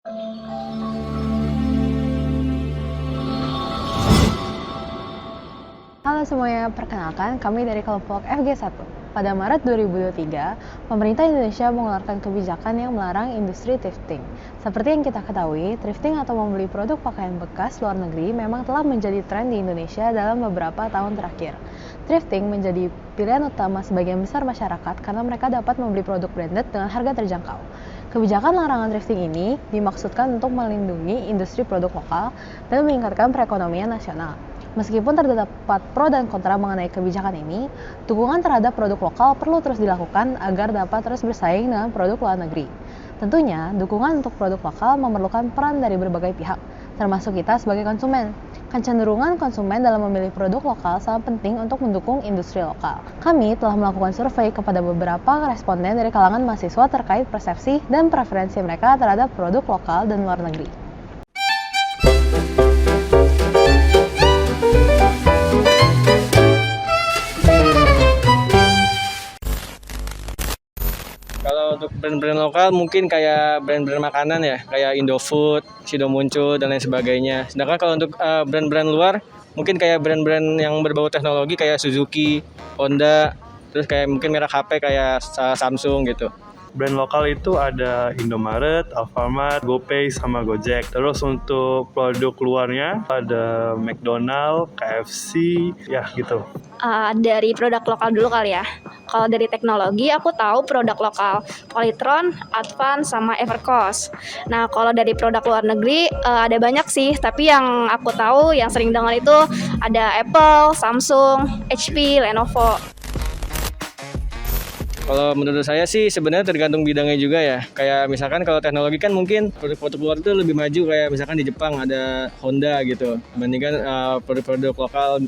Halo semuanya, perkenalkan kami dari kelompok FG1. Pada Maret 2023, pemerintah Indonesia mengeluarkan kebijakan yang melarang industri thrifting. Seperti yang kita ketahui, thrifting atau membeli produk pakaian bekas luar negeri memang telah menjadi tren di Indonesia dalam beberapa tahun terakhir. Thrifting menjadi pilihan utama sebagian besar masyarakat karena mereka dapat membeli produk branded dengan harga terjangkau. Kebijakan larangan thrifting ini dimaksudkan untuk melindungi industri produk lokal dan meningkatkan perekonomian nasional. Meskipun terdapat pro dan kontra mengenai kebijakan ini, dukungan terhadap produk lokal perlu terus dilakukan agar dapat terus bersaing dengan produk luar negeri. Tentunya, dukungan untuk produk lokal memerlukan peran dari berbagai pihak, termasuk kita sebagai konsumen. Kecenderungan konsumen dalam memilih produk lokal sangat penting untuk mendukung industri lokal. Kami telah melakukan survei kepada beberapa responden dari kalangan mahasiswa terkait persepsi dan preferensi mereka terhadap produk lokal dan luar negeri. Kalau untuk brand-brand lokal mungkin kayak brand-brand makanan ya, kayak Indofood, Sido Muncul dan lain sebagainya. Sedangkan kalau untuk brand-brand luar, mungkin kayak brand-brand yang berbau teknologi kayak Suzuki, Honda, terus kayak mungkin merek HP kayak Samsung gitu. Brand lokal itu ada Indomaret, Alfamart, GoPay, sama Gojek. Terus untuk produk luarnya ada McDonald, KFC, ya gitu. Dari produk lokal dulu kali ya. Kalau dari teknologi aku tahu produk lokal Polytron, Advance, sama Evercost. Nah kalau dari produk luar negeri ada banyak sih, tapi yang aku tahu yang sering dengar itu ada Apple, Samsung, HP, Lenovo. Kalau menurut saya sih sebenarnya tergantung bidangnya juga ya. Kayak misalkan kalau teknologi kan mungkin produk-produk luar itu lebih maju, kayak misalkan di Jepang ada Honda gitu, dibandingkan produk-produk lokal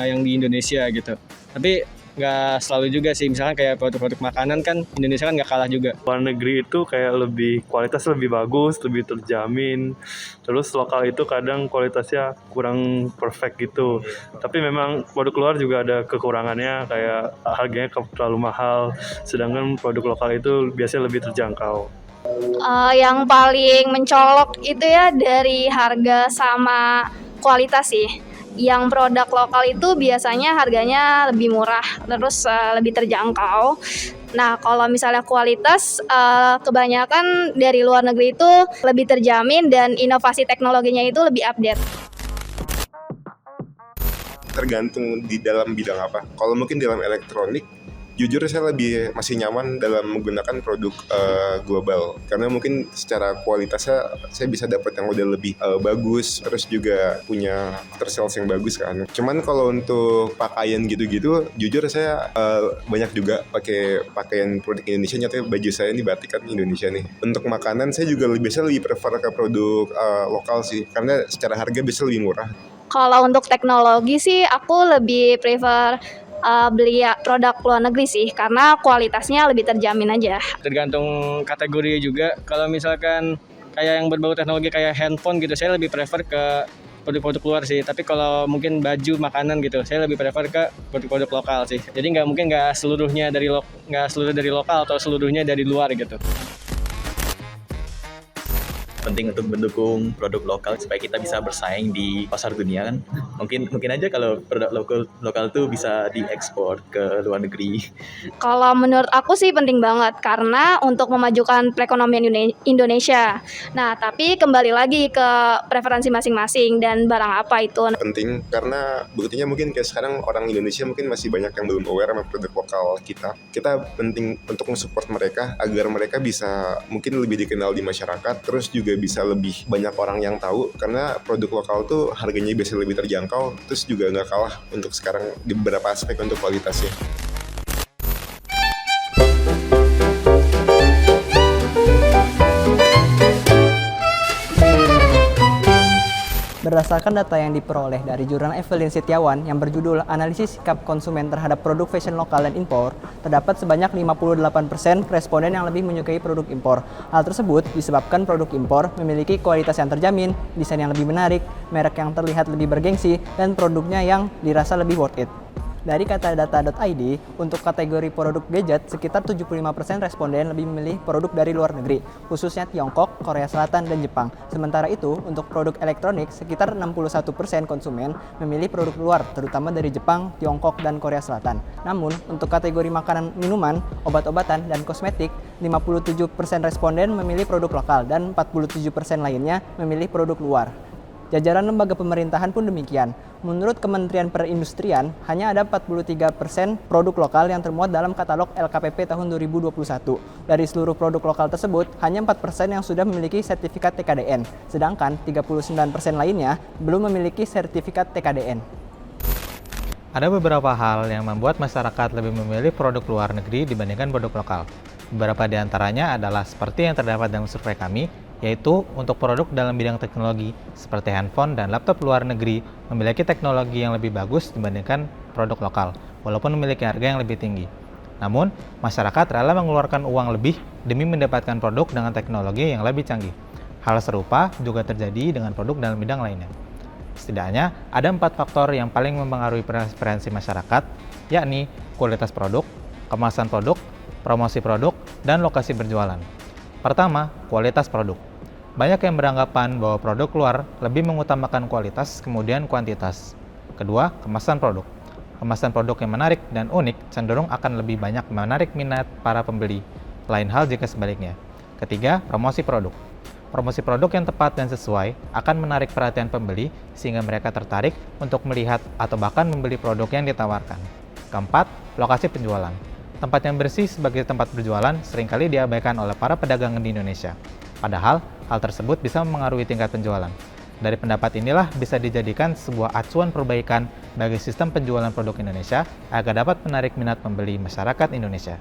yang di Indonesia gitu. Tapi nggak selalu juga sih, misalkan kayak produk-produk makanan kan Indonesia kan nggak kalah juga. Luar negeri itu kayak lebih kualitas lebih bagus, lebih terjamin. Terus lokal itu kadang kualitasnya kurang perfect gitu. Tapi memang produk luar juga ada kekurangannya, kayak harganya terlalu mahal. Sedangkan produk lokal itu biasanya lebih terjangkau. Yang paling mencolok itu ya dari harga sama kualitas sih. Yang produk lokal itu biasanya harganya lebih murah, terus lebih terjangkau. Nah, kalau misalnya kualitas, kebanyakan dari luar negeri itu lebih terjamin dan inovasi teknologinya itu lebih update. Tergantung di dalam bidang apa. Kalau mungkin dalam elektronik, jujur saya masih nyaman dalam menggunakan produk global, karena mungkin secara kualitasnya saya bisa dapat yang udah lebih bagus, terus juga punya after sales yang bagus kan. Cuman kalau untuk pakaian gitu-gitu, jujur saya banyak juga pakai pakaian produk Indonesia, nyatanya baju saya ini batik kan Indonesia nih. Untuk makanan saya juga lebih prefer ke produk lokal sih, karena secara harga bisa lebih murah. Kalau untuk teknologi sih aku lebih prefer beli produk luar negeri sih, karena kualitasnya lebih terjamin aja. Tergantung kategori juga. Kalau misalkan kayak yang berbau teknologi kayak handphone gitu, saya lebih prefer ke produk-produk luar sih. Tapi kalau mungkin baju, makanan gitu, saya lebih prefer ke produk-produk lokal sih. Jadi nggak seluruhnya dari lokal atau seluruhnya dari luar gitu. Penting untuk mendukung produk lokal supaya kita bisa bersaing di pasar dunia kan. Mungkin aja kalau produk lokal tuh bisa diekspor ke luar negeri. Kalau menurut aku sih penting banget karena untuk memajukan perekonomian Indonesia. Nah, tapi kembali lagi ke preferensi masing-masing dan barang apa itu. Penting karena buktinya mungkin kayak sekarang orang Indonesia mungkin masih banyak yang belum aware sama produk lokal kita. Kita penting untuk mensupport mereka agar mereka bisa mungkin lebih dikenal di masyarakat, terus juga bisa lebih banyak orang yang tahu, karena produk lokal tuh harganya biasanya lebih terjangkau, terus juga nggak kalah untuk sekarang di beberapa aspek untuk kualitasnya. Berdasarkan data yang diperoleh dari jurnal Evelyn Setiawan yang berjudul Analisis Sikap Konsumen Terhadap Produk Fashion Lokal dan Impor, terdapat sebanyak 58% responden yang lebih menyukai produk impor. Hal tersebut disebabkan produk impor memiliki kualitas yang terjamin, desain yang lebih menarik, merek yang terlihat lebih bergengsi, dan produknya yang dirasa lebih worth it. Dari katadata.id, untuk kategori produk gadget, sekitar 75% responden lebih memilih produk dari luar negeri, khususnya Tiongkok, Korea Selatan, dan Jepang. Sementara itu, untuk produk elektronik, sekitar 61% konsumen memilih produk luar, terutama dari Jepang, Tiongkok, dan Korea Selatan. Namun, untuk kategori makanan, minuman, obat-obatan, dan kosmetik, 57% responden memilih produk lokal dan 47% lainnya memilih produk luar. Jajaran lembaga pemerintahan pun demikian. Menurut Kementerian Perindustrian, hanya ada 43% produk lokal yang termuat dalam katalog LKPP tahun 2021. Dari seluruh produk lokal tersebut, hanya 4% yang sudah memiliki sertifikat TKDN, sedangkan 39% lainnya belum memiliki sertifikat TKDN. Ada beberapa hal yang membuat masyarakat lebih memilih produk luar negeri dibandingkan produk lokal. Beberapa di antaranya adalah seperti yang terdapat dalam survei kami, yaitu untuk produk dalam bidang teknologi seperti handphone dan laptop luar negeri memiliki teknologi yang lebih bagus dibandingkan produk lokal, walaupun memiliki harga yang lebih tinggi. Namun, masyarakat rela mengeluarkan uang lebih demi mendapatkan produk dengan teknologi yang lebih canggih. Hal serupa juga terjadi dengan produk dalam bidang lainnya. Setidaknya, ada 4 faktor yang paling mempengaruhi preferensi masyarakat, yakni kualitas produk, kemasan produk, promosi produk, dan lokasi berjualan. Pertama, kualitas produk. Banyak yang beranggapan bahwa produk luar lebih mengutamakan kualitas kemudian kuantitas. Kedua, kemasan produk. Kemasan produk yang menarik dan unik cenderung akan lebih banyak menarik minat para pembeli. Lain hal jika sebaliknya. Ketiga, promosi produk. Promosi produk yang tepat dan sesuai akan menarik perhatian pembeli sehingga mereka tertarik untuk melihat atau bahkan membeli produk yang ditawarkan. Keempat, lokasi penjualan. Tempat yang bersih sebagai tempat berjualan seringkali diabaikan oleh para pedagang di Indonesia. Padahal, hal tersebut bisa mempengaruhi tingkat penjualan. Dari pendapat inilah bisa dijadikan sebuah acuan perbaikan bagi sistem penjualan produk Indonesia agar dapat menarik minat pembeli masyarakat Indonesia.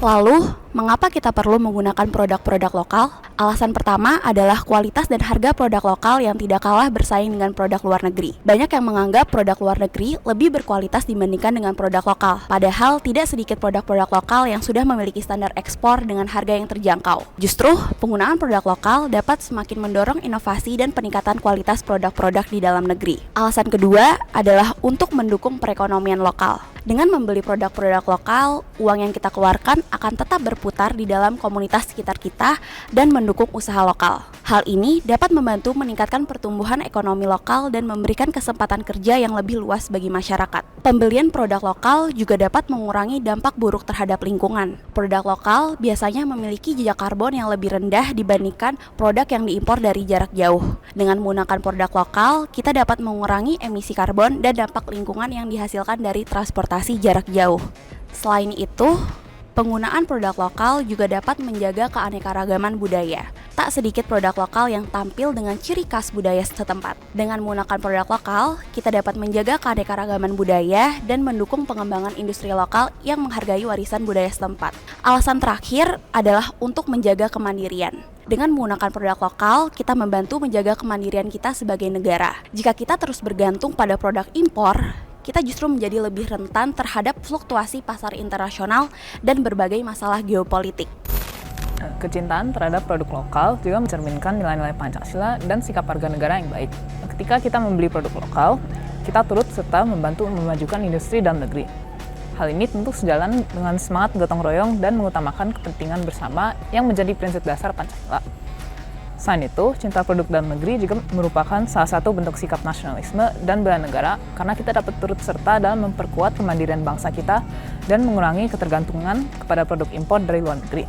Lalu, mengapa kita perlu menggunakan produk-produk lokal? Alasan pertama adalah kualitas dan harga produk lokal yang tidak kalah bersaing dengan produk luar negeri. Banyak yang menganggap produk luar negeri lebih berkualitas dibandingkan dengan produk lokal. Padahal, tidak sedikit produk-produk lokal yang sudah memiliki standar ekspor dengan harga yang terjangkau. Justru, penggunaan produk lokal dapat semakin mendorong inovasi dan peningkatan kualitas produk-produk di dalam negeri. Alasan kedua adalah untuk mendukung perekonomian lokal. Dengan membeli produk-produk lokal, uang yang kita keluarkan akan tetap berputar di dalam komunitas sekitar kita dan mendukung usaha lokal. Hal ini dapat membantu meningkatkan pertumbuhan ekonomi lokal dan memberikan kesempatan kerja yang lebih luas bagi masyarakat. Pembelian produk lokal juga dapat mengurangi dampak buruk terhadap lingkungan. Produk lokal biasanya memiliki jejak karbon yang lebih rendah dibandingkan produk yang diimpor dari jarak jauh. Dengan menggunakan produk lokal, kita dapat mengurangi emisi karbon dan dampak lingkungan yang dihasilkan dari transportasi jarak jauh. Selain itu, penggunaan produk lokal juga dapat menjaga keanekaragaman budaya. Tak sedikit produk lokal yang tampil dengan ciri khas budaya setempat. Dengan menggunakan produk lokal, kita dapat menjaga keanekaragaman budaya dan mendukung pengembangan industri lokal yang menghargai warisan budaya setempat. Alasan terakhir adalah untuk menjaga kemandirian. Dengan menggunakan produk lokal, kita membantu menjaga kemandirian kita sebagai negara. Jika kita terus bergantung pada produk impor, kita justru menjadi lebih rentan terhadap fluktuasi pasar internasional dan berbagai masalah geopolitik. Kecintaan terhadap produk lokal juga mencerminkan nilai-nilai Pancasila dan sikap warga negara yang baik. Ketika kita membeli produk lokal, kita turut serta membantu memajukan industri dalam negeri. Hal ini tentu sejalan dengan semangat gotong royong dan mengutamakan kepentingan bersama yang menjadi prinsip dasar Pancasila. Selain itu, cinta produk dalam negeri juga merupakan salah satu bentuk sikap nasionalisme dan bela negara karena kita dapat turut serta dalam memperkuat kemandirian bangsa kita dan mengurangi ketergantungan kepada produk impor dari luar negeri.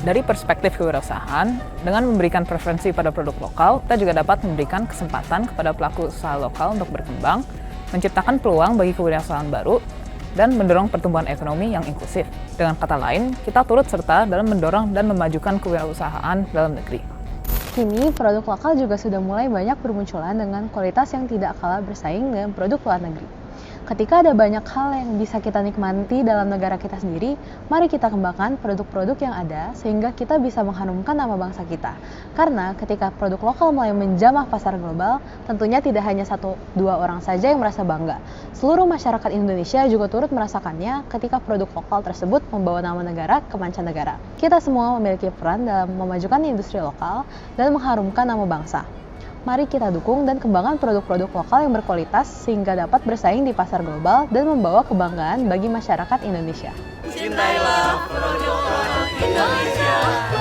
Dari perspektif kewirausahaan, dengan memberikan preferensi pada produk lokal, kita juga dapat memberikan kesempatan kepada pelaku usaha lokal untuk berkembang, menciptakan peluang bagi kewirausahaan baru, dan mendorong pertumbuhan ekonomi yang inklusif. Dengan kata lain, kita turut serta dalam mendorong dan memajukan kewirausahaan dalam negeri. Kini, produk lokal juga sudah mulai banyak bermunculan dengan kualitas yang tidak kalah bersaing dengan produk luar negeri. Ketika ada banyak hal yang bisa kita nikmati dalam negara kita sendiri, mari kita kembangkan produk-produk yang ada sehingga kita bisa mengharumkan nama bangsa kita. Karena ketika produk lokal mulai menjamah pasar global, tentunya tidak hanya 1-2 orang saja yang merasa bangga. Seluruh masyarakat Indonesia juga turut merasakannya ketika produk lokal tersebut membawa nama negara ke mancanegara. Kita semua memiliki peran dalam memajukan industri lokal dan mengharumkan nama bangsa. Mari kita dukung dan kembangkan produk-produk lokal yang berkualitas sehingga dapat bersaing di pasar global dan membawa kebanggaan bagi masyarakat Indonesia. Cintailah produk lokal Indonesia.